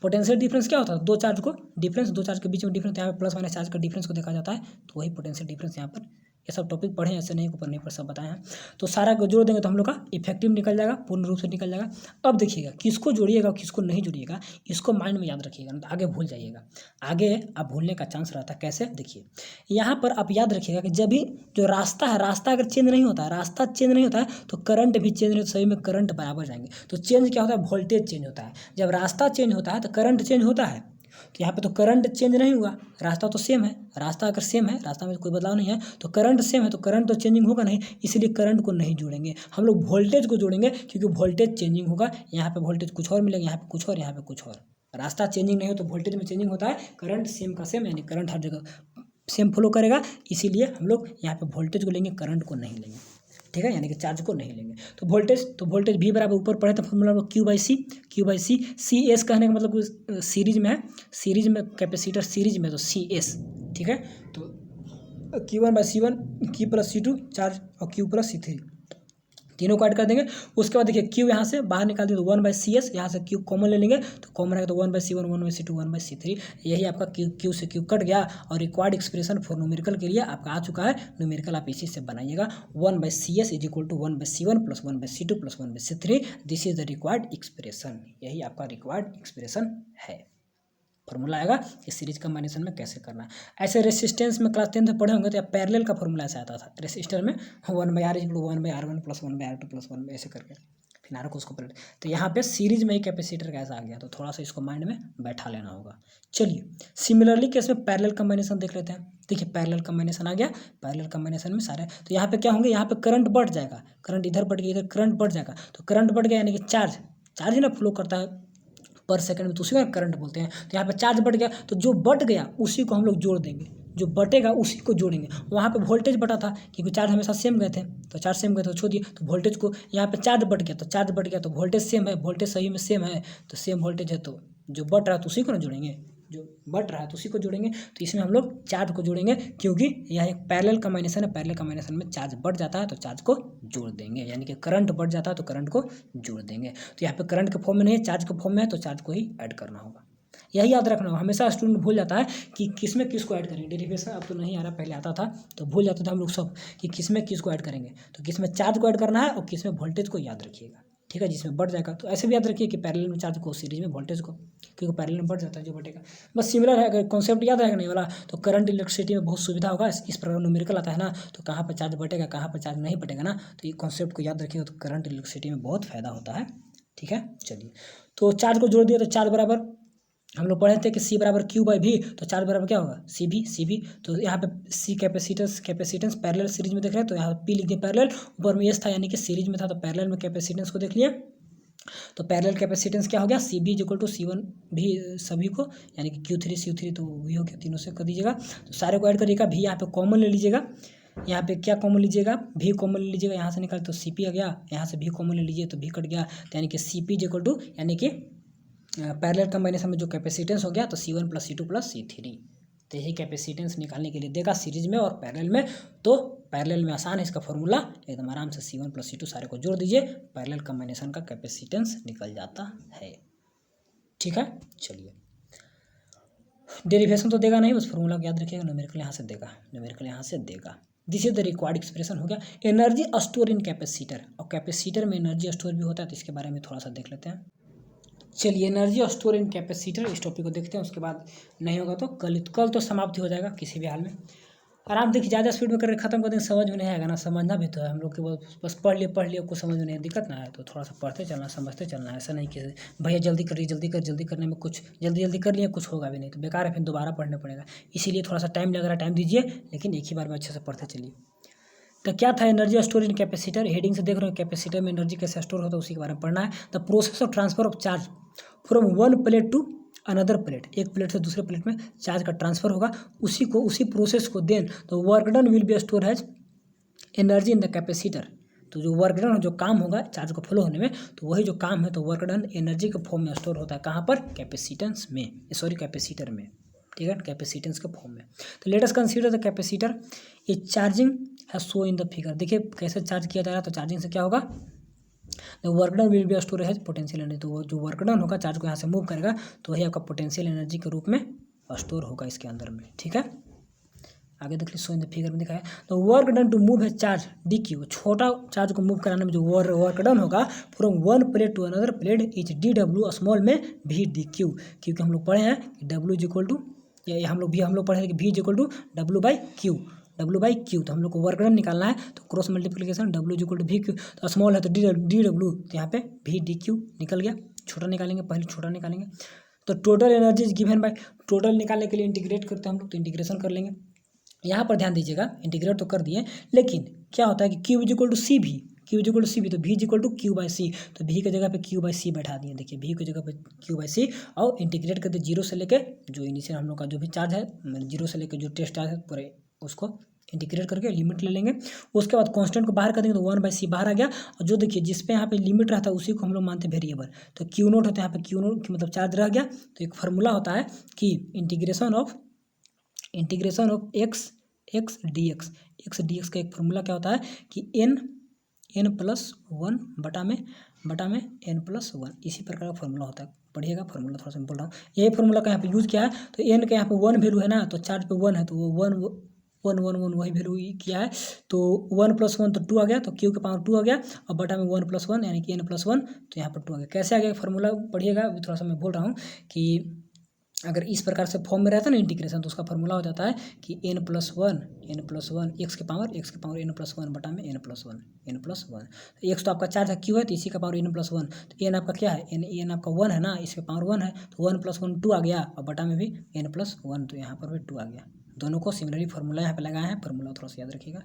पोटेंशियल डिफरेंस क्या होता है? दो चार्ज को डिफरेंस, दो चार्ज के बीच में डिफरेंस, यहाँ पे प्लस माइनस चार्ज का डिफरेंस को देखा जाता है, तो वही पोटेंशियल डिफरेंस यहाँ पर। ये सब टॉपिक पढ़े ऐसे नहीं, ऊपर नहीं पर सब बताए हैं। तो सारा को जोड़ देंगे तो हम लोग का इफेक्टिव निकल जाएगा, पूर्ण रूप से निकल जाएगा। अब देखिएगा किसको जोड़िएगा और किसको नहीं जोड़िएगा, इसको माइंड में याद रखिएगा, तो आगे भूल जाइएगा, आगे आप भूलने का चांस रहता है। कैसे? देखिए यहाँ पर आप याद रखिएगा कि जब भी जो रास्ता है, रास्ता अगर चेंज नहीं होता है, रास्ता चेंज नहीं होता है तो करंट भी चेंज नहीं होता, सभी में करंट बराबर जाएंगे। तो चेंज क्या होता है? वोल्टेज चेंज होता है। जब रास्ता चेंज होता है तो करंट चेंज होता है, तो यहाँ पे तो करंट चेंज नहीं हुआ, रास्ता तो सेम है। रास्ता अगर सेम है, रास्ता में कोई बदलाव नहीं है, तो करंट सेम है, तो करंट तो चेंजिंग होगा नहीं, इसलिए करंट को नहीं जोड़ेंगे, हम लोग वोल्टेज को जोड़ेंगे, क्योंकि वोल्टेज चेंजिंग होगा। यहाँ पे वोल्टेज कुछ और मिलेगा, यहाँ पे कुछ और, यहाँ पे कुछ और। रास्ता चेंजिंग नहीं हो तो वोल्टेज में चेंजिंग होता है, करंट सेम का सेम, यानी करंट हर जगह सेम फ्लो करेगा, इसीलिए हम लोग यहाँ पे वोल्टेज को लेंगे, करंट को नहीं लेंगे, ठीक है, यानी कि चार्ज को नहीं लेंगे। तो वोल्टेज भी बराबर, ऊपर पढ़े तो फॉर्मूला Q/C, CS कहने का मतलब सीरीज में है, सीरीज में कैपेसिटर सीरीज में तो CS, ठीक है। तो Q1/C1, Q+C2 चार्ज और Q+C3 तीनों को ऐड कर देंगे। उसके बाद देखिए Q यहाँ से बाहर निकाल दिए तो 1/CS, यहाँ से Q कॉमन ले लेंगे तो कॉमन रहेगा, तो 1/C1, 1/C2, 1/C3, यही आपका Q से Q कट गया। और रिक्वायर्ड एक्सप्रेशन फॉर न्यूमेरिकल के लिए आपका आ चुका है, न्यूमेरिकल आप इसी से बनाइएगा। 1/CS is equal to 1/C1 plus 1/C2 plus 1/C3, this is the required expression, यही आपका रिक्वायर्ड एक्सप्रेशन है। फॉर्मूला आएगा कि सीरीज कम्बाइनेशन में कैसे करना है। ऐसे रेसिस्टेंस में क्लास 10 पढ़े होंगे तो पैरेलल का फॉर्मूला ऐसा आता था, रेसिस्टर में 1/R equal 1/R1 plus 1/R2 plus 1 ऐसे करके, फिर आर को उसको पलट। तो यहाँ पे सीरीज में ही कैपेसिटर कैसा आ गया, तो थोड़ा सा इसको माइंड में बैठा लेना होगा। चलिए सिमिलरली केस में पैरेलल कम्बाइनेशन देख लेते हैं। देखिए पैरेलल कम्बाइनेशन आ गया, पैरेलल कम्बाइनेशन में सारे, तो यहाँ पे क्या होंगे, यहाँ पे करंट बढ़ जाएगा, करंट इधर बढ़ गया, इधर करंट बढ़ जाएगा, तो करंट बढ़ गया यानी कि चार्ज ही ना फ्लो करता है पर सेकंड में, तो उसी को करंट बोलते हैं। तो यहाँ पे चार्ज बढ़ गया, तो जो बढ़ गया उसी को हम लोग जोड़ देंगे, जो बटेगा उसी को जोड़ेंगे। वहाँ पे वोल्टेज बढ़ा था क्योंकि चार्ज हमेशा सेम गए थे, तो चार्ज सेम गए तो छोड़ दिए, तो वोल्टेज को, यहाँ पे चार्ज बढ़ गया तो चार्ज बढ़ गया, तो वोल्टेज सेम है, वोल्टेज सही में सेम है, तो सेम वोल्टेज है, तो जो बढ़ रहा है तो उसी को ना जोड़ेंगे, जो बढ़ रहा है तो उसी को जोड़ेंगे। तो इसमें हम लोग चार्ज को जोड़ेंगे, क्योंकि यह एक पैरेलल कम्बाइनेशन है, पैरेलल कम्बाइनेशन में चार्ज बढ़ जाता है तो चार्ज को जोड़ देंगे, यानी कि करंट बढ़ जाता है तो करंट को जोड़ देंगे। तो यहाँ पे करंट के फॉर्म में नहीं है, चार्ज के फॉर्म में है, तो चार्ज को ही ऐड करना होगा। यही याद रखना होगा, हमेशा स्टूडेंट भूल जाता है कि किस में किसको ऐड करेंगे। डेरिवेशन अब तो नहीं आ रहा, पहले आता था तो भूल जाते थे हम लोग सब कि किस में किसको ऐड करेंगे। तो किस में चार्ज को ऐड करना है और किस में वोल्टेज को याद रखिएगा, ठीक है, जिसमें बढ़ जाएगा। तो ऐसे भी याद रखिए कि पैरेलल में चार्ज को, सीरीज में वोल्टेज को, क्योंकि पैरेलल में बढ़ जाता है जो बढ़ेगा। बस सिमिलर है, अगर कॉन्सेप्ट याद रहेगा नहीं वाला तो करंट इलेक्ट्रिसिटी में बहुत सुविधा होगा। इस प्रकार न्यूमेरिकल आता है ना, तो कहाँ पर चार्ज बढ़ेगा कहाँ पर चार्ज नहीं बढ़ेगा ना, तो ये कॉन्सेप्ट को याद रखिएगा, तो करंट इलेक्ट्रिसिटी में बहुत फायदा होता है, ठीक है। चलिए तो चार्ज को जोड़ दिया, तो चार्ज बराबर हम लोग पढ़े थे कि C बराबर Q/V, तो चार्ज बराबर क्या होगा CV। तो यहाँ पे C कैपेसिटेंस पैरेलल सीरीज में देख रहे हैं, तो यहाँ P लिख दिया पैरेलल, ऊपर में S था यानी कि सीरीज में था, तो पैरेलल में कैपेसिटेंस को देख लिया। तो पैरेलल कैपेसिटेंस क्या हो गया, CB इक्वल टू C1 भी सभी को, यानी कि Q3 C3 तो वही हो गया, तीनों से कर दीजिएगा। तो सारे को ऐड करिएगा, भी यहाँ पे कॉमन ले लीजिएगा, यहाँ पे क्या कॉमन लीजिएगा, भी कॉमन ले लीजिएगा, यहाँ से निकाल तो CP आ गया, यहाँ से भी कॉमन ले लीजिए तो भी कट गया, तो यानी कि CP इक्वल टू, यानी कि पैरेलल कंबाइनेशन में जो कैपेसिटेंस हो गया तो C1 + C2 + C3, तो यही कैपेसिटेंस निकालने के लिए देगा सीरीज में और पैरेलल में। तो पैरेलल में आसान है, इसका फॉर्मूला एकदम आराम से C1 + C2 सारे को जोड़ दीजिए, पैरेलल कंबाइनेशन का कैपेसिटेंस निकल जाता है। ठीक है, चलिए डेरिवेशन तो देगा नहीं, बस फॉर्मूला को याद रखिएगा, न्यूमेरिकल यहाँ से देगा, न्यूमेरिकल यहाँ से देगा। This is the required expression हो गया। एनर्जी स्टोर इन कैपेसिटर, और कैपेसिटर में एनर्जी स्टोर भी होता है, तो इसके बारे में थोड़ा सा देख लेते हैं। चलिए एनर्जी स्टोर इन कैपेसिटर, इस टॉपिक को देखते हैं, उसके बाद नहीं होगा तो कल तो समाप्ति हो जाएगा किसी भी हाल में। आराम देखिए, ज़्यादा स्पीड में करके खत्म कर देंगे, समझ में नहीं आएगा ना, समझना भी तो है हम लोग के, बस पढ़ लिए कुछ समझ में नहीं दिक्कत ना है, तो थोड़ा सा पढ़ते चलना, समझते चलना, ऐसा नहीं कि भैया जल्दी करिए, जल्दी करने में कुछ जल्दी कर लिए कुछ होगा भी नहीं, तो बेकार है, फिर दोबारा पढ़ना पड़ेगा। इसीलिए थोड़ा सा टाइम लग रहा है, टाइम दीजिए, लेकिन एक ही बार में अच्छे से पढ़ते चलिए। तो क्या था energy store in capacitor, heading से देख रहे हो कैपेसिटर में एनर्जी कैसे स्टोर होता है, उसी के बारे में पढ़ना है। The process of transfer of charge from one plate to another plate, एक प्लेट से दूसरे प्लेट में चार्ज का ट्रांसफर होगा, उसी प्रोसेस को देन तो work done will be store has energy in the capacitor. तो जो वर्क डन जो काम होगा चार्ज को फ्लो होने में, तो वही जो काम है तो वर्क डन एनर्जी के फॉर्म में स्टोर होता है, कहाँ पर, कैपेसिटेंस में, कैपेसिटर में, ठीक है, कैपेसिटेंस के फॉर्म में। तो late us consider the capacitor, ये चार्जिंग है शो इन द फिगर। देखिए कैसे चार्ज किया जा रहा है, तो चार्जिंग से क्या होगा, the work done will be store has potential energy, तो वो जो वर्क डन होगा चार्ज को यहाँ से मूव करेगा, तो वही आपका पोटेंशियल एनर्जी के रूप में स्टोर होगा इसके अंदर में। ठीक है, आगे देख लीजिए, शो इन द फिगर में दिखाया, तो वर्क डन टू मूव है चार्ज डी क्यू, छोटा चार्ज को मूव कराने में जो वर्क डन होगा from one plate to another plate is D W, small में भी डी क्यू, क्योंकि हम लोग पढ़े हैं कि डब्ल्यू इज इक्वल टू, या हम लोग पढ़े हैं कि V is equal to W by Q, तो हम लोग को वर्क डन निकालना है, तो cross multiplication W is equal to V Q, तो स्मॉल है तो डी डब्ल्यू, तो यहाँ पे भी डी क्यू निकल गया, छोटा निकालेंगे, पहले छोटा निकालेंगे, तो total energy is given by, total निकालने के लिए इंटीग्रेट करते हैं हम लोग, तो इंटीग्रेशन कर लेंगे। यहाँ पर ध्यान दीजिएगा, इंटीग्रेट तो कर दिए, लेकिन क्या होता है कि Q is equal to C V, Q is equal to C V, तो V is equal to Q by C, तो भी की जगह पे क्यू बाई सी बैठा दिए, देखिए भी की जगह पे क्यू बाई सी, और इंटीग्रेट कर दिए जीरो से लेके जो इनिशियल हम लोग का जो भी चार्ज है, जीरो से लेके जो टेस्ट चार्ज है पूरे उसको इंटीग्रेट करके लिमिट ले लेंगे। उसके बाद कांस्टेंट को बाहर कर देंगे, तो 1/c बाहर आ गया, और जो देखिए जिस पे यहाँ पे लिमिट रहता है उसी को हम लोग मानते हैं वेरिएबल, तो क्यू नोट होता है, यहाँ पे क्यू नोट मतलब चार्ज रह गया, तो एक फार्मूला होता है कि integration of x D x का एक फार्मूला क्या होता है कि n+1 बटा में n+1, इसी प्रकार का फार्मूला होता है, पढ़िएगा फार्मूला थोड़ा सा मैं बोल रहा हूँ, यही फार्मूला का यहाँ पे यूज़ किया है, तो n का यहाँ पे 1 वैल्यू है ना, तो चार्ज पे 1 है, तो वो 1 वही वैल्यू किया है, तो 1+1 तो 2 आ गया, तो क्यू के पावर 2 आ गया, और बटा में 1+1 यानी कि n+1, तो यहाँ पर 2 आ गया। कैसे आ गया फार्मूला पढ़िएगा, अभी थोड़ा सा मैं बोल रहा हूँ कि अगर इस प्रकार से फॉर्म में रहता है ना इंटीग्रेशन, तो उसका फार्मूला हो जाता है कि n+1 एक्स के पावर n+1 बटा में n+1, एक्स तो आपका चार्ज है क्यू है, तो इसी का पावर n+1, तो n आपका क्या है, n आपका 1 है ना, इसके पावर 1 है, तो 1+1 2 आ गया, और बटा में भी n+1, तो यहाँ पर भी 2 आ गया। दोनों को सिमिलरली फार्मूला यहाँ पे लगाए हैं, फार्मूला थोड़ा सा याद रखिएगा,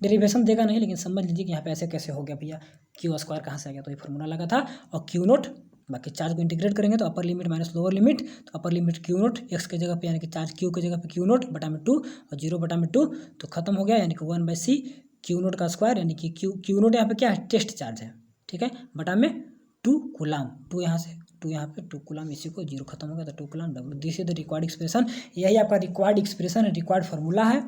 डेरिवेशन देगा नहीं, लेकिन समझ लीजिए कि यहाँ पे ऐसे कैसे हो गया भैया, क्यू स्क्वायर कहाँ से आ गया, तो ये फार्मूला लगा था, और क्यू नोट, बाकी चार्ज को इंटीग्रेट करेंगे तो upper limit minus lower limit, तो upper limit Q naught X के जगह पे यानी कि चार्ज क्यू की जगह पे क्यू नोट बटा में 2 और 0 बटा में 2, तो खत्म हो गया, यानी कि 1/c क्यू नोट का स्क्वायर, यानी कि क्यू नोट यहाँ पे क्या है, टेस्ट चार्ज है, ठीक है, बटा में 2 कूलाम, 2 यहाँ से 2 यहाँ पे 2 कूलाम, इसी को 0 खत्म हो गया, तो 2 coulomb W, this is the required expression, यही आपका रिक्वायर्ड एक्सप्रेशन है, रिक्वायर्ड फार्मूला है।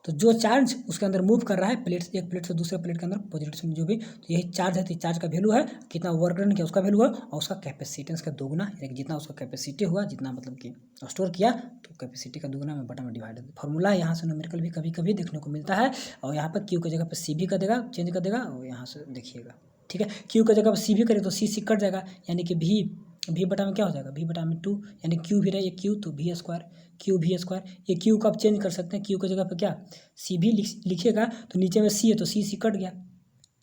तो जो चार्ज उसके अंदर मूव कर रहा है एक प्लेट से दूसरे प्लेट के अंदर पॉजिटिव में जो भी, तो यही चार्ज है, तो चार्ज का वैल्यू है, कितना वर्क डन किया उसका वैल्यू है, और उसका कैपेसिटेंस का दोगुना, यानी कि जितना उसका कैपेसिटी हुआ, जितना मतलब कि स्टोर किया, तो कैपेसिटी का दोगुना में बटा में डिवाइड, फार्मूला यहाँ से न्यूमेरिकल भी कभी कभी देखने को मिलता है, और यहाँ पर क्यू की जगह पर सी भी कर देगा, चेंज कर देगा, और यहाँ से देखिएगा, ठीक है, क्यू की जगह पर सी भी करे तो सी कट जाएगा, यानी कि भी बटा में क्या हो जाएगा, भी बटा में 2, यानी क्यू भी रहे ये क्यू, तो भी स्क्वायर, ये क्यू को आप चेंज कर सकते हैं, क्यू की जगह पे क्या सी भी लिखिएगा, तो नीचे में सी है तो सी कट गया,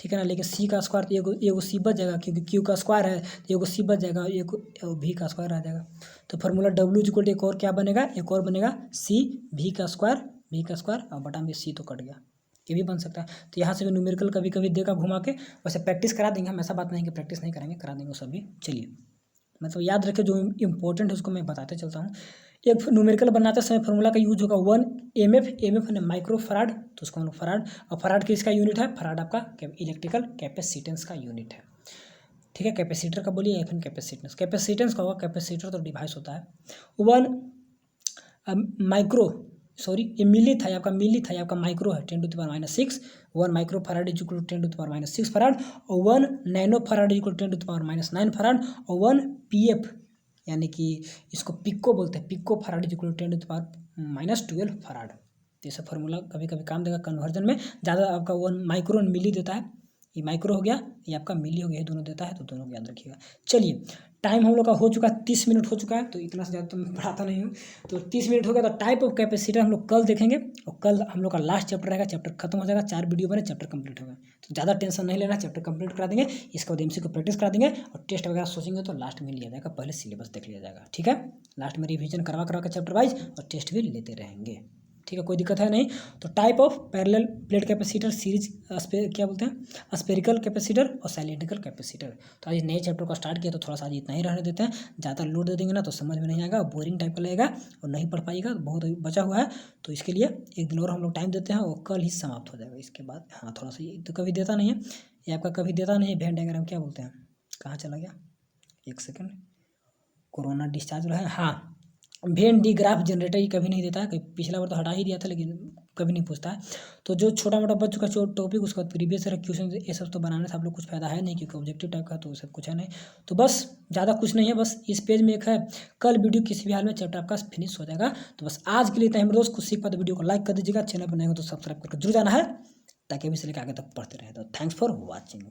ठीक है ना, लेकिन सी का स्क्वायर तो एगो सी बच जाएगा, क्योंकि क्यू का स्क्वायर है तो एगो सी बच जाएगा, एगो भी का स्क्वायर आ जाएगा, तो formula W is equal to एक और क्या बनेगा, एक और बनेगा सी भी का स्क्वायर और बटा में सी तो कट गया, ये भी बन सकता है। तो यहाँ से भी न्यूमेरिकल कभी कभी देगा घुमा के, वैसे प्रैक्टिस करा देंगे हम, ऐसा बात नहीं कि प्रैक्टिस नहीं करेंगे, करा देंगे सभी। चलिए मतलब याद रखें, जो इम्पोर्टेंट है उसको मैं बताते चलता हूँ। एक न्यूमेरिकल बनाते समय फार्मूला का यूज होगा 1 mf है माइक्रो फराड, तो उसको हम लोग फराड, और फराड किसका यूनिट है, फराड आपका इलेक्ट्रिकल कैपेसिटेंस का यूनिट है। ठीक है। कैपेसिटर का बोलिए या फिर कैपेसिटेंस। कैपेसिटेंस का होगा, कैपेसिटर तो डिवाइस होता है। वन माइक्रो सॉरी ये मिली था, आपका मिली था, आपका माइक्रो है 10⁻⁻6। 1 micro farad is equal to 10⁻⁻6 farad, और 1 nano farad is equal to 10⁻⁹ farad, और 1 पीएफ यानी कि इसको पिको बोलते हैं, pico farad is equal to 10⁻12 farad. तो ऐसा फार्मूला कभी कभी काम देगा कन्वर्जन में। ज़्यादा आपका 1 माइक्रो मिली देता है, ये माइक्रो हो गया, ये आपका मिली हो गया, ये दोनों देता है, तो दोनों को याद रखिएगा। चलिए टाइम हम लोग का हो चुका है, 30 मिनट हो चुका है, तो इतना से ज़्यादा तो मैं पढ़ाता नहीं हूँ। तो 30 मिनट हो गया। तो टाइप ऑफ कैपेसिटर हम लोग कल देखेंगे, और कल हम लोग का लास्ट चैप्टर रहेगा, चैप्टर खत्म हो जाएगा, 4 वीडियो बने, चैप्टर कंप्लीट होगा। तो ज़्यादा टेंशन नहीं लेना, चैप्टर कंप्लीट करा देंगे, इसके बाद एमसीक्यू प्रैक्टिस करा देंगे, और टेस्ट वगैरह सोचेंगे तो लास्ट में लिया जाएगा, पहले सिलेबस देख लिया जाएगा, ठीक है। लास्ट में रिविजन करवा के चैप्टर वाइज और टेस्ट भी लेते रहेंगे, ठीक है, कोई दिक्कत है नहीं। तो type of parallel plate capacitor series क्या बोलते हैं, स्पेरिकल कैपेसिटर और साइलेंटिकल कैपेसिटर। तो आज नए चैप्टर को स्टार्ट किया, तो थोड़ा सा आज इतना ही रहने देते हैं। ज़्यादा लोड दे देंगे ना तो समझ में नहीं आएगा, बोरिंग टाइप का लगेगा और नहीं पढ़ पाइएगा, बहुत बचा हुआ है। तो इसके लिए एक दिन और हम लोग टाइम देते हैं, और कल ही समाप्त हो जाएगा। इसके बाद हाँ थोड़ा सा ये तो कभी देता नहीं है, ये आपका कभी देता नहीं है। वेन डायग्राम क्या बोलते हैं, कहाँ चला गया, एक सेकेंड, कोरोना डिस्चार्ज रहा है, हाँ वेन डी ग्राफ जनरेटर ये कभी नहीं देता है, पिछला बार तो हटा ही दिया था, लेकिन कभी नहीं पूछता है। तो जो छोटा मोटा बच चुका जो टॉपिक, उसके बाद प्रीवियस ईयर क्वेश्चन, ये सब तो बनाने से आप लोग कुछ फायदा है नहीं, क्योंकि ऑब्जेक्टिव टाइप का तो सब कुछ है नहीं। तो बस ज़्यादा कुछ नहीं है, बस इस पेज में एक है, कल वीडियो किसी भी हाल में चैप्टर आपका फिनिश हो जाएगा। तो बस आज के लिए इतना ही मेरे दोस्त, कुछ सीख पाते वीडियो को लाइक कर दीजिएगा, चैनल पर नए हो तो सब्सक्राइब करके जरूर जाना है, ताकि अभी से लेकर आगे तक पढ़ते रहे। तो थैंक्स फॉर वॉचिंग।